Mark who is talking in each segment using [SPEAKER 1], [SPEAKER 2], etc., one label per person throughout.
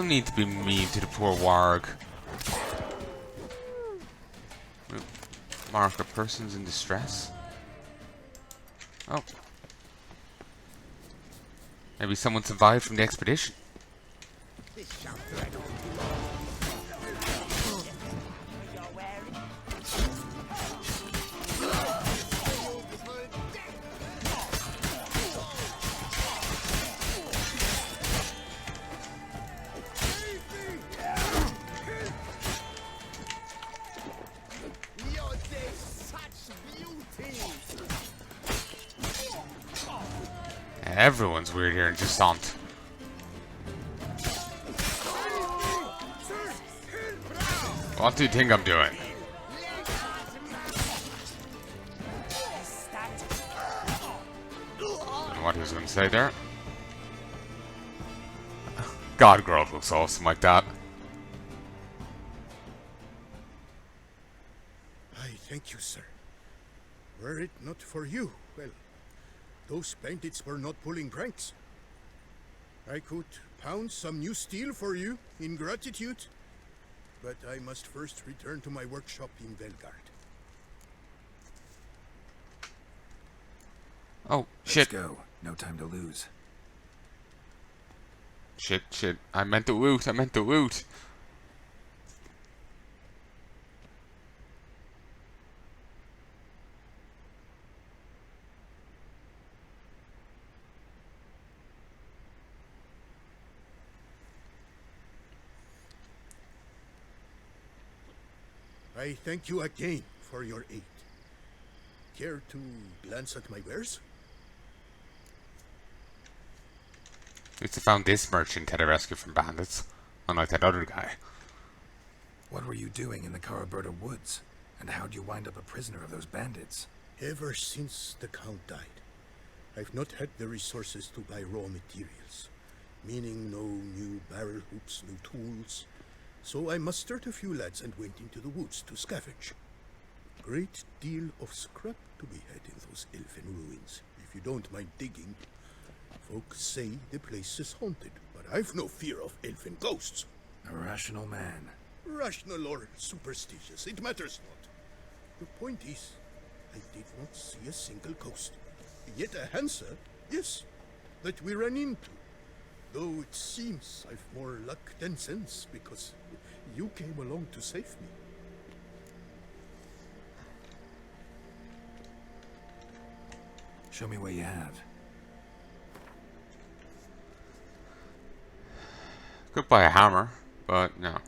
[SPEAKER 1] need to be mean to the poor warg. Mark of persons in distress. Oh. Maybe someone survived from the expedition. Everyone's weird here in Descent. What do you think I'm doing? I don't know what he was going to say there. God, Grove looks awesome like that.
[SPEAKER 2] I thank you, sir. Were it not for you, well, those bandits were not pulling pranks. I could pound some new steel for you in gratitude, but I must first return to my workshop in Velgard.
[SPEAKER 1] Oh, shit.
[SPEAKER 3] Let's go. No time to lose.
[SPEAKER 1] Shit. I meant to loot.
[SPEAKER 2] I thank you again for your aid. Care to glance at my wares?
[SPEAKER 1] At least I found this merchant that I rescued from bandits, unlike that other guy.
[SPEAKER 3] What were you doing in the Caraberta woods? And how'd you wind up a prisoner of those bandits?
[SPEAKER 2] Ever since the Count died, I've not had the resources to buy raw materials, meaning no new barrel hoops, no tools. So I mustered a few lads and went into the woods to scavenge. Great deal of scrap to be had in those elfin ruins, if you don't mind digging. Folks say the place is haunted, but I've no fear of elfin ghosts.
[SPEAKER 3] A rational man.
[SPEAKER 2] Rational or superstitious, it matters not. The point is, I did not see a single ghost. Yet a Hansa, yes, that we ran into. Though it seems I've more luck than sense, because you came along to save me.
[SPEAKER 3] Show me what you have.
[SPEAKER 1] Could buy a hammer, but no.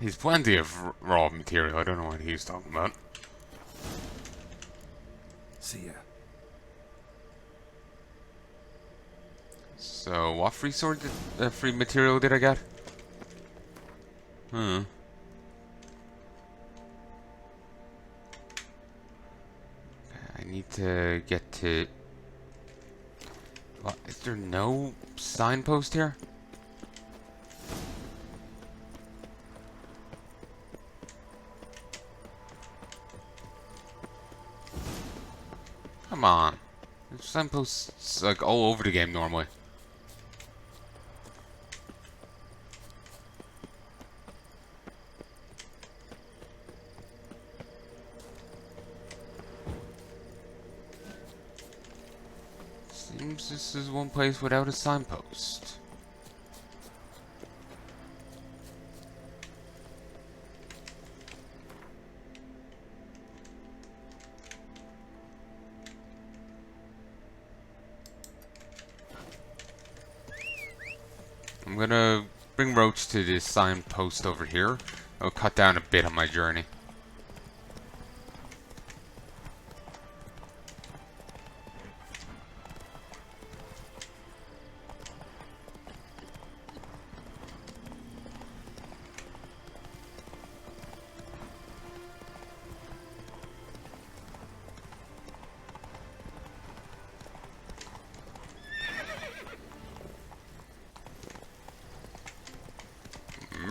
[SPEAKER 1] He's plenty of raw material. I don't know what he's talking about.
[SPEAKER 3] See ya.
[SPEAKER 1] So, what free free material did I get? I need to get to... What? Is there no signpost here? Come on. There's signposts like all over the game normally. Seems this is one place without a signpost. I'm gonna bring Roach to this signpost over here. It'll cut down a bit on my journey.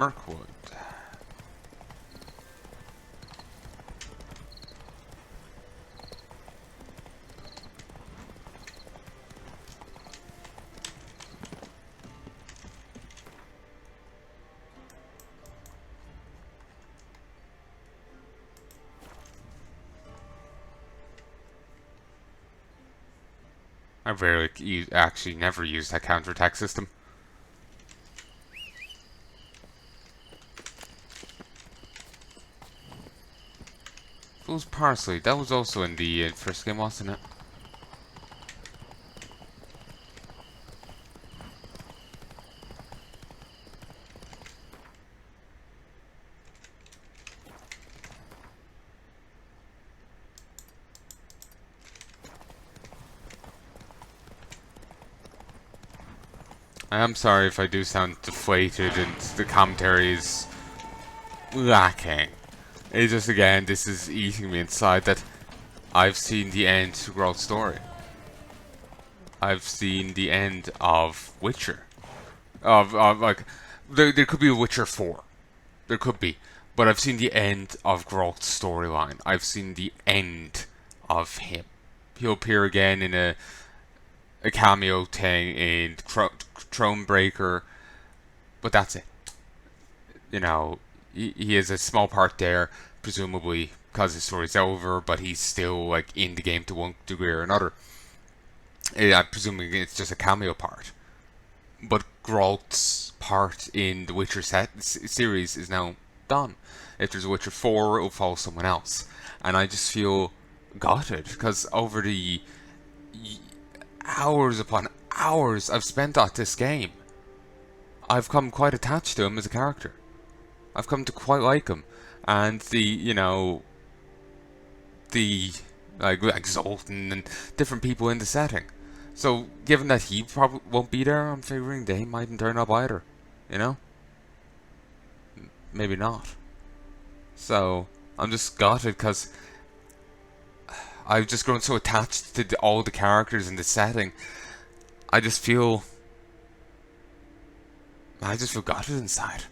[SPEAKER 1] Mirkwood. I rarely actually never use that counterattack system. Fool's Parsley, that was also in the first game, wasn't it? I am sorry if I do sound deflated and the commentary is lacking. It's just, again, this is eating me inside that I've seen the end to Geralt's story. I've seen the end of Witcher. Like, there could be a Witcher 4. There could be. But I've seen the end of Geralt's storyline. I've seen the end of him. He'll appear again in a cameo thing in Thronebreaker, but that's it. You know, he has a small part there, presumably because his story's over, but he's still like in the game to one degree or another. I'm presuming it's just a cameo part. But Geralt's part in the Witcher series is now done. If there's a Witcher 4, it'll follow someone else. And I just feel gutted, because over the hours upon hours I've spent at this game, I've come quite attached to him as a character. I've come to quite like him. And the like Zoltan and different people in the setting. So, given that he probably won't be there, I'm figuring they mightn't turn up either. You know? Maybe not. So, I'm just gutted because I've just grown so attached to all the characters in the setting. I just feel gutted inside.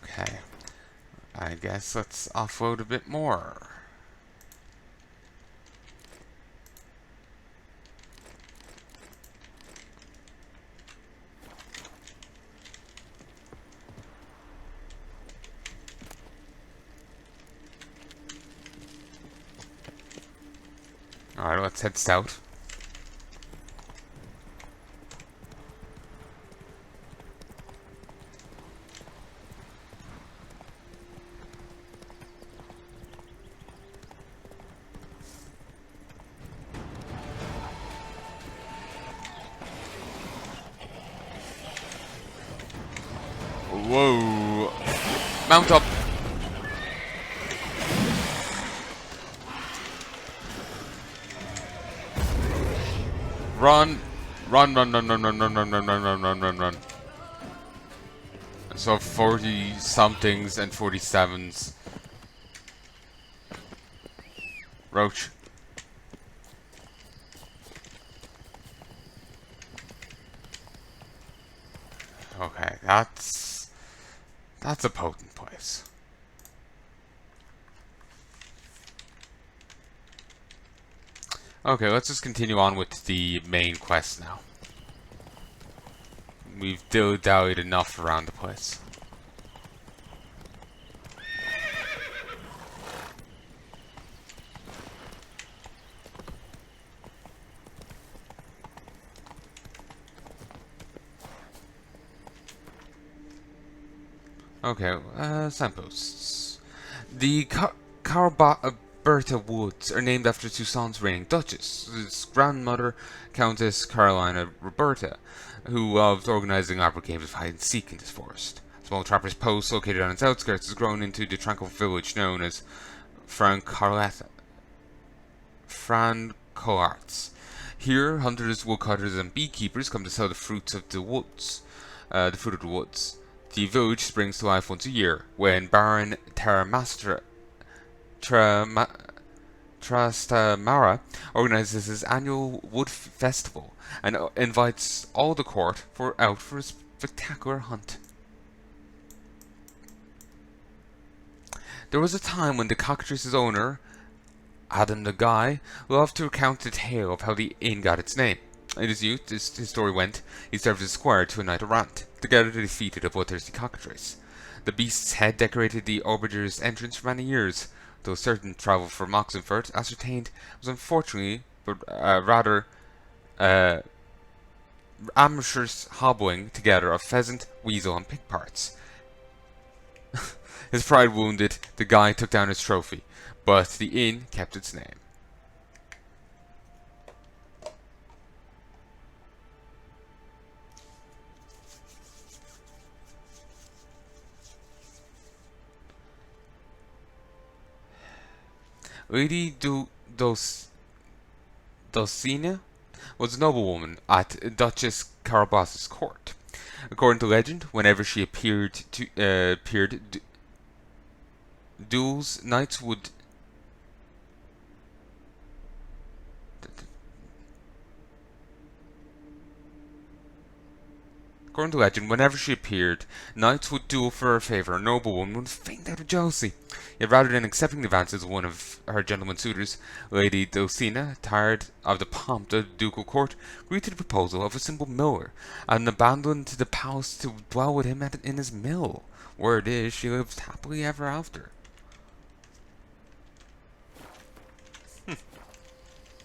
[SPEAKER 1] Okay, I guess let's offload a bit more. Alright, let's head south. Whoa! Mount up! Run! Run, run, run, run, run, run, run, run, run, run, run, run, run. So 40 somethings and 47s. Roach. Okay, that's a potent place. Okay, let's just continue on with the main quest now. We've dilly-dallied enough around the place. Okay, signposts. The Caraberta Woods are named after Toussaint's reigning duchess, his grandmother, Countess Carolina Roberta, who loved organizing elaborate games of hide and seek in this forest. A small trapper's post located on its outskirts has grown into the tranquil village known as Francoarts. Here, hunters, woodcutters, and beekeepers come to sell the fruits of the woods. The fruit of the woods. The village springs to life once a year when Baron Trastamara organizes his annual wood festival and invites all the court out for a spectacular hunt. There was a time when the cockatrice's owner, Adam the Guy, loved to recount the tale of how the inn got its name. In his youth, his story went, he served as squire to a knight errant. Together they defeated a bloodthirsty cockatrice. The beast's head decorated the Oberger's entrance for many years, though certain travel from Oxenfurt ascertained was unfortunately, but rather amateur's hobbling together of pheasant, weasel, and pig parts. His pride wounded, the guy took down his trophy, but the inn kept its name. Lady Dulcinea was a noblewoman at Duchess Caraboss's court. According to legend, whenever she appeared, duels knights would According to legend, whenever she appeared, knights would duel for her favour. A noblewoman would faint out of jealousy. Yet rather than accepting the advances of one of her gentleman suitors, Lady Dulcinea, tired of the pomp of the ducal court, agreed to the proposal of a simple miller, and abandoned the palace to dwell with him in his mill. Word is, she lived happily ever after.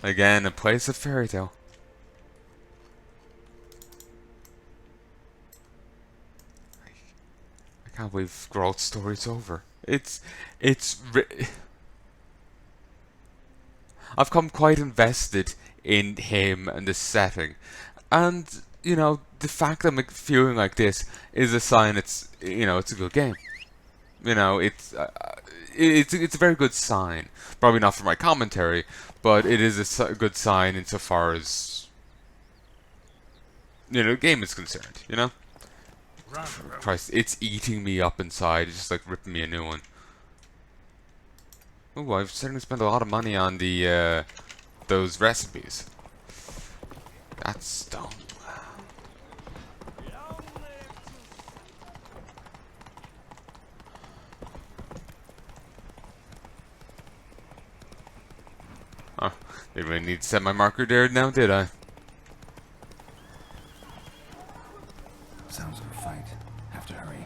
[SPEAKER 1] Again, a place of fairy tale. I can't believe Geralt's story's over. I've come quite invested in him and the setting, and you know the fact that I'm feeling like this is a sign it's it's a good game. You know it's a very good sign. Probably not for my commentary, but it is a good sign insofar as the game is concerned. You know. Christ, it's eating me up inside. It's just like ripping me a new one. Ooh, I've certainly spent a lot of money on the those recipes. That's stone. Oh, didn't really need to set my marker there now, did I?
[SPEAKER 3] Sounds like a fight. Have to hurry.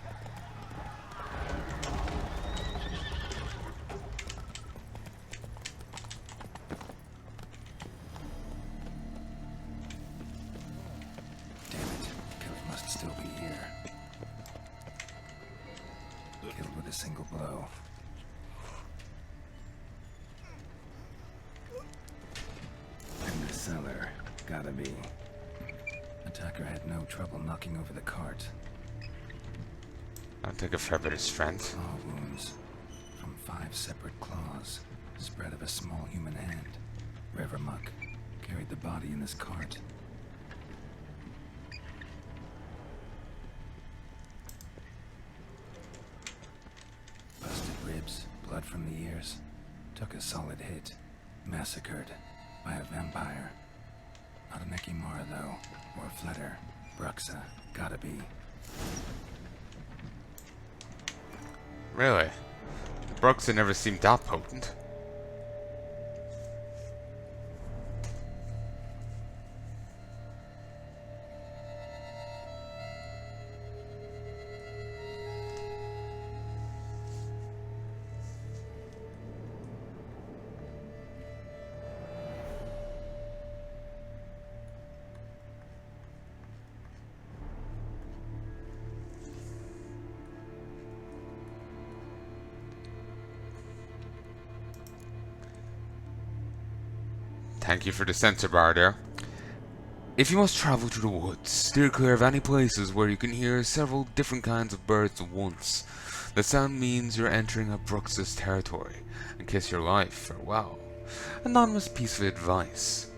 [SPEAKER 3] Damn it. Kelly must still be here. Killed with a single blow. In the cellar. Gotta be. Attacker had no trouble knocking over the cart.
[SPEAKER 1] I'll take a fair bit of strength.
[SPEAKER 3] Claw wounds from 5 separate claws, spread of a small human hand. Revermuck carried the body in this cart. Busted ribs, blood from the ears. Took a solid hit. Massacred by a vampire. Not an Ekimara though, or a Fletter. Bruxa, gotta be.
[SPEAKER 1] Really? Bruxa never seemed that potent. Thank you for the sensor bar there. If you must travel through the woods, steer clear of any places where you can hear several different kinds of birds at once. The sound means you're entering a Brux's territory, and kiss your life farewell. Anonymous piece of advice.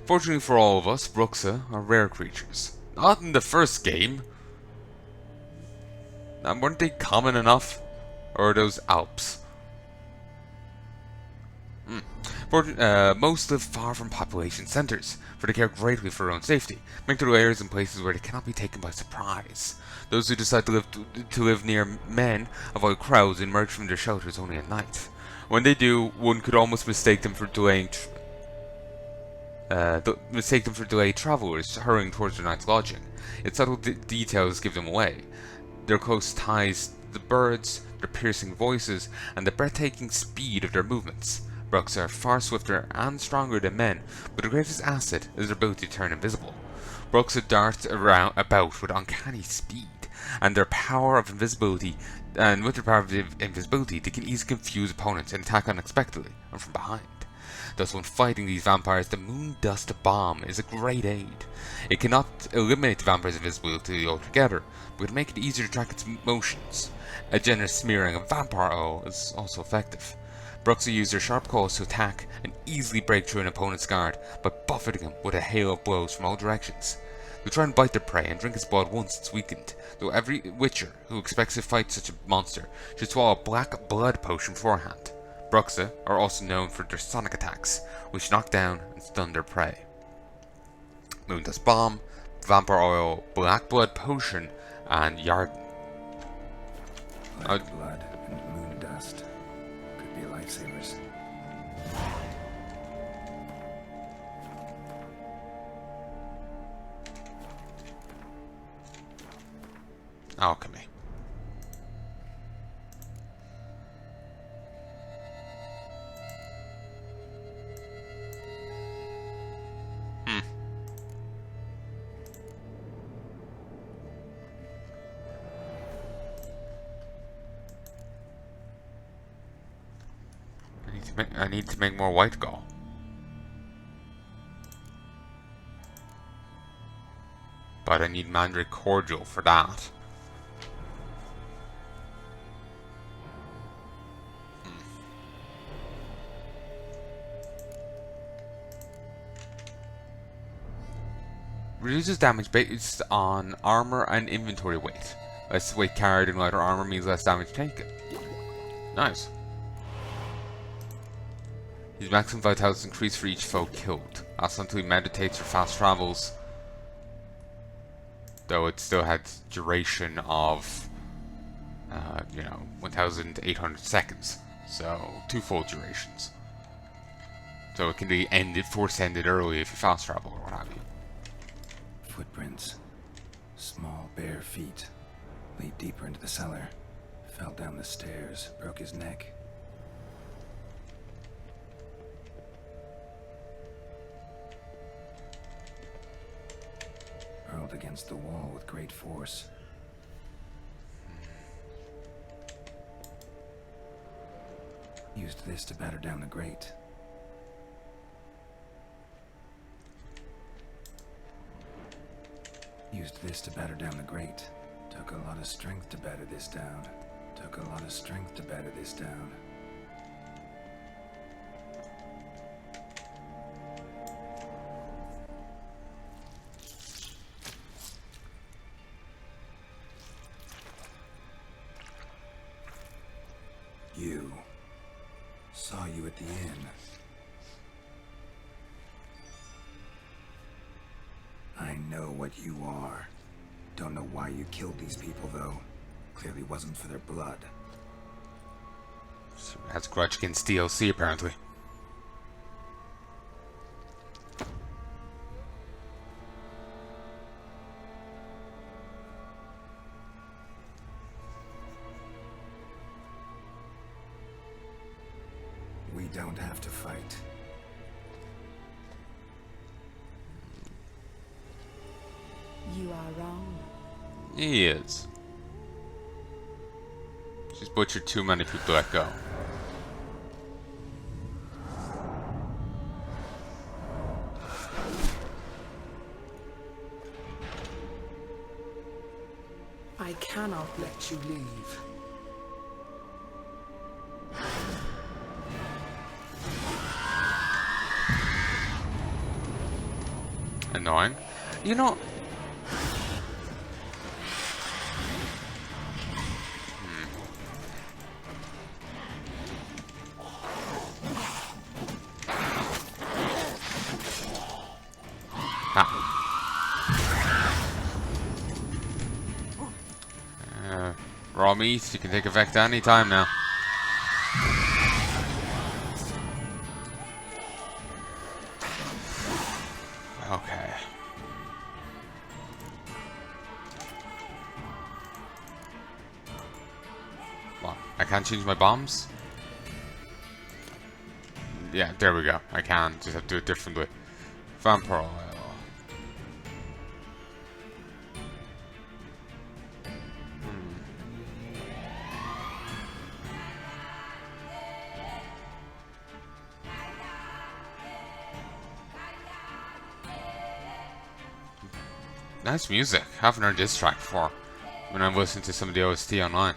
[SPEAKER 1] Fortunately for all of us, Bruxa are rare creatures. Not in the first game. And weren't they common enough? Or are those Alps? Most live far from population centres, for they care greatly for their own safety, make their lairs in places where they cannot be taken by surprise. Those who decide to live near men avoid crowds and emerge from their shelters only at night. When they do, one could almost mistake them for delayed travellers hurrying towards their night's lodging. Its subtle details give them away. Their close ties to the birds, their piercing voices, and the breathtaking speed of their movements. Bruxs are far swifter and stronger than men, but their greatest asset is their ability to turn invisible. Bruxs dart about with uncanny speed, and with their power of invisibility, they can easily confuse opponents and attack unexpectedly and from behind. Thus, when fighting these vampires, the Moon Dust Bomb is a great aid. It cannot eliminate the vampire's invisibility altogether, but can make it easier to track its motions. A generous smearing of vampire oil is also effective. Bruxa use their sharp claws to attack and easily break through an opponent's guard by buffeting him with a hail of blows from all directions. They try and bite their prey and drink its blood once it's weakened, though every witcher who expects to fight such a monster should swallow a black blood potion beforehand. Bruxa are also known for their sonic attacks, which knock down and stun their prey. Moondust Bomb, Vampire Oil, Black Blood Potion, and Yarden.
[SPEAKER 3] Black blood and moon dust could be lifesavers.
[SPEAKER 1] Alchemy. I need to make more white gall. But I need Mandrake Cordial for that. Reduces damage based on armor and inventory weight. Less weight carried in lighter armor means less damage taken. Nice. His maximum vitality is increased for each foe killed. That's until he meditates or fast travels. Though it still had duration of, 1,800 seconds. So, 2 full durations. So it can be force ended early if you fast travel or what have you.
[SPEAKER 3] Footprints. Small, bare feet. Lead deeper into the cellar. Fell down the stairs, broke his neck. Hurled against the wall with great force. Used this to batter down the grate. Used this to batter down the grate. Took a lot of strength to batter this down. Took a lot of strength to batter this down. You. Saw you at the inn. I know what you are. Don't know why you killed these people, though. Clearly wasn't for their blood.
[SPEAKER 1] So has a grudge against DLC, apparently.
[SPEAKER 3] We don't have to fight.
[SPEAKER 4] You are wrong.
[SPEAKER 1] He is. She's butchered too many people to let go.
[SPEAKER 5] cannot let you leave.
[SPEAKER 1] Annoying. You know... Raw meat, you can take effect any time now. Okay. What? I can't change my bombs? Yeah, there we go. I can. Just have to do it differently. Vampire oil. Nice music. Haven't heard this track before when I'm listening to some of the OST online.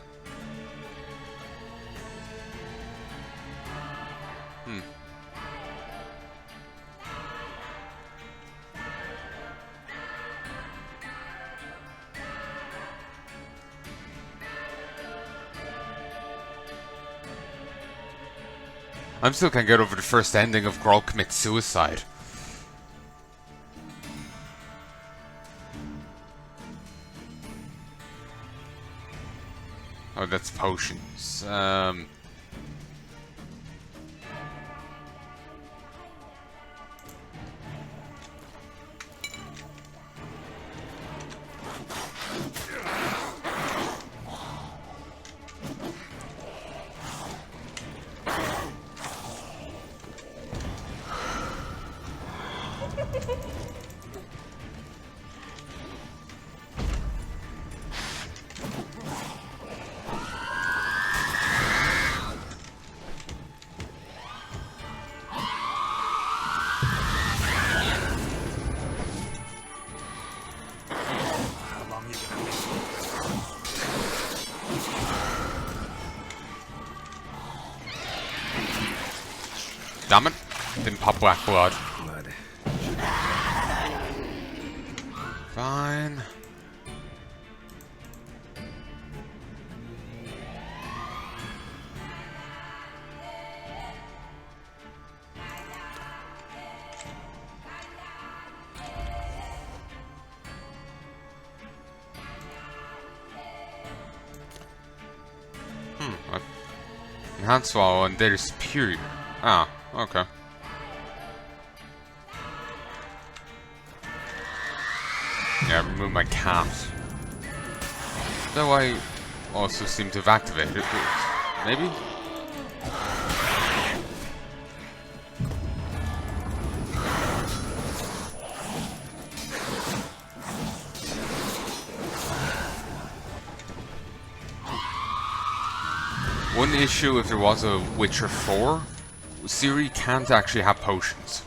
[SPEAKER 1] I'm still can't get over the first ending of Grohl commits suicide. Oh, that's potions. Damn it. Didn't pop black blood. Fine. Enhanced swallow and they're superior. Ah, okay. Yeah, remove my cat. Though I also seem to have activated it. Maybe? One issue if there was a Witcher 4, Ciri can't actually have potions.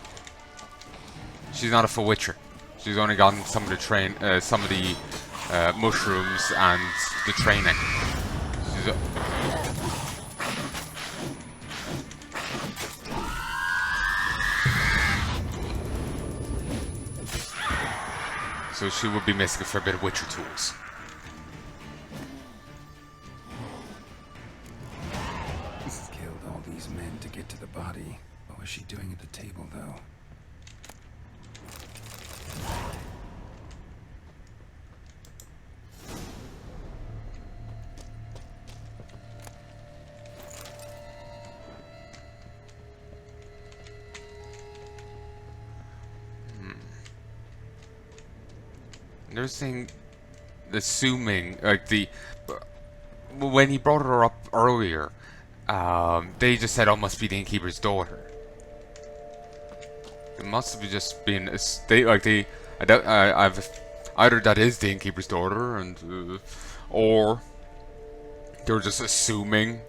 [SPEAKER 1] She's not a full Witcher. She's only gotten some of the mushrooms and the training. So she would be missing a fair bit of Witcher tools.
[SPEAKER 3] Killed all these men to get to the body. What was she doing at the table, though?
[SPEAKER 1] They're saying, assuming, like when he brought her up earlier, they just said, "Oh, must be the innkeeper's daughter." It must have just been I doubt I've either that is the innkeeper's daughter, and or they were just assuming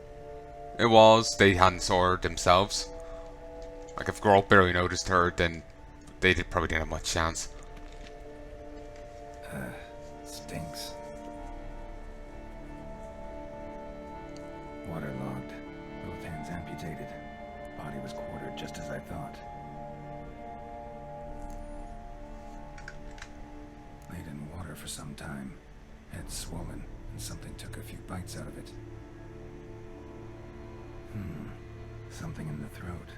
[SPEAKER 1] it was. They hadn't saw her themselves. Like if Grohl barely noticed her, then they probably didn't have much chance.
[SPEAKER 3] Stinks. amputated. Body was quartered just as I thought. Laid in water for some time. Head swollen, and something took a few bites out of it. Something in the throat.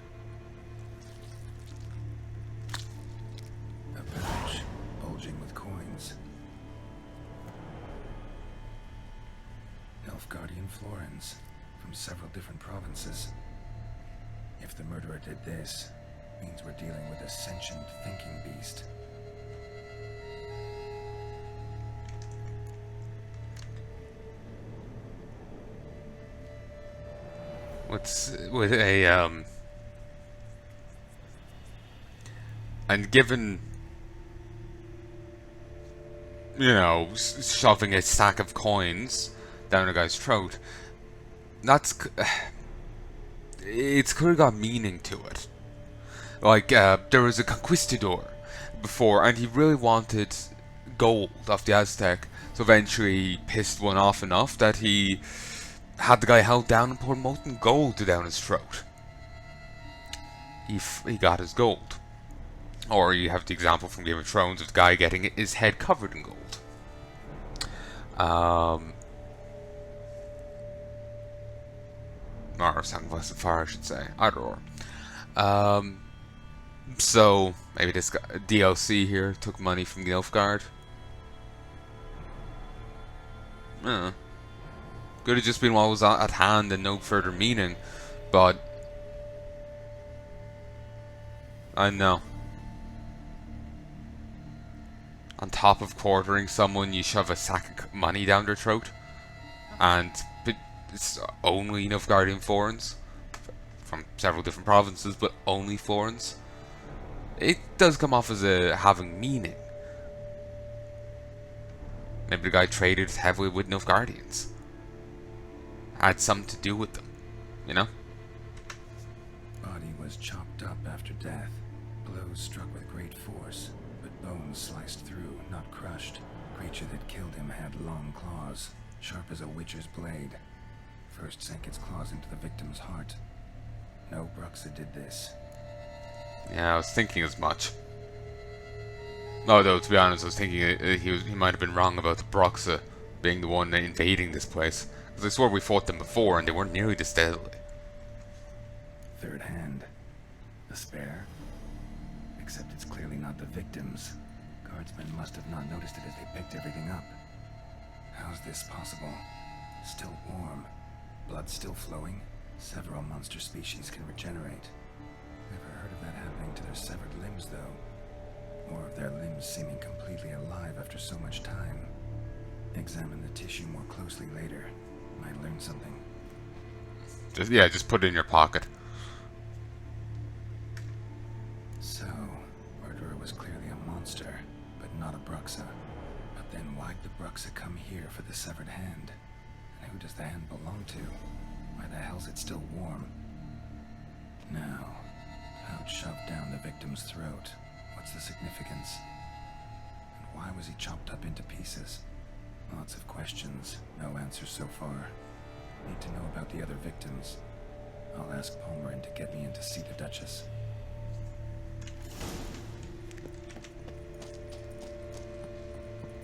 [SPEAKER 3] A pouch, bulging with coins. Guardian florins, from several different provinces. If the murderer did this, means we're dealing with a sentient thinking beast.
[SPEAKER 1] What's with a and given, you know, shoving a stack of coins down a guy's throat, it's clearly got meaning to it. Like, there was a conquistador before, and he really wanted gold off the Aztec, so eventually he pissed one off enough that he had the guy held down and poured molten gold down his throat. He got his gold. Or you have the example from Game of Thrones of the guy getting his head covered in gold. Or Sacrifice of Fire, I should say. Either or. So, maybe this guy, DLC here took money from the Nilfgaard. Could have just been what was at hand and no further meaning, but I know. On top of quartering someone, you shove a sack of money down their throat, and it's only Nilfgaardian foreigners from several different provinces, but only foreigners. It does come off as having meaning. Maybe the guy traded heavily with Nilfgaardians. Had something to do with them, you know?
[SPEAKER 3] Body was chopped up after death. Blows struck with great force, but bones sliced through, not crushed. Creature that killed him had long claws, sharp as a witcher's blade. First sank its claws into the victim's heart. No Bruxa did this.
[SPEAKER 1] Yeah, I was thinking as much. Although, to be honest, I was thinking he might have been wrong about the Bruxa being the one invading this place. Because I swore we fought them before and they weren't nearly this deadly.
[SPEAKER 3] Third hand. A spare? Except it's clearly not the victim's. Guardsmen must have not noticed it as they picked everything up. How's this possible? Still warm. Blood still flowing. Several monster species can regenerate. Never heard of that happening to their severed limbs, though. Or of their limbs seeming completely alive after so much time. Examine the tissue more closely later. Might learn something.
[SPEAKER 1] Just put it in your pocket.
[SPEAKER 3] So, murderer was clearly a monster, but not a Bruxa. But then why'd the Bruxa come here for the severed hand? And who does the hand belong to? Why the hell's it still warm? Now, pouch shoved down the victim's throat. What's the significance? And why was he chopped up into pieces? Lots of questions, no answers so far. Need to know about the other victims. I'll ask Palmerin to get me in to see the Duchess.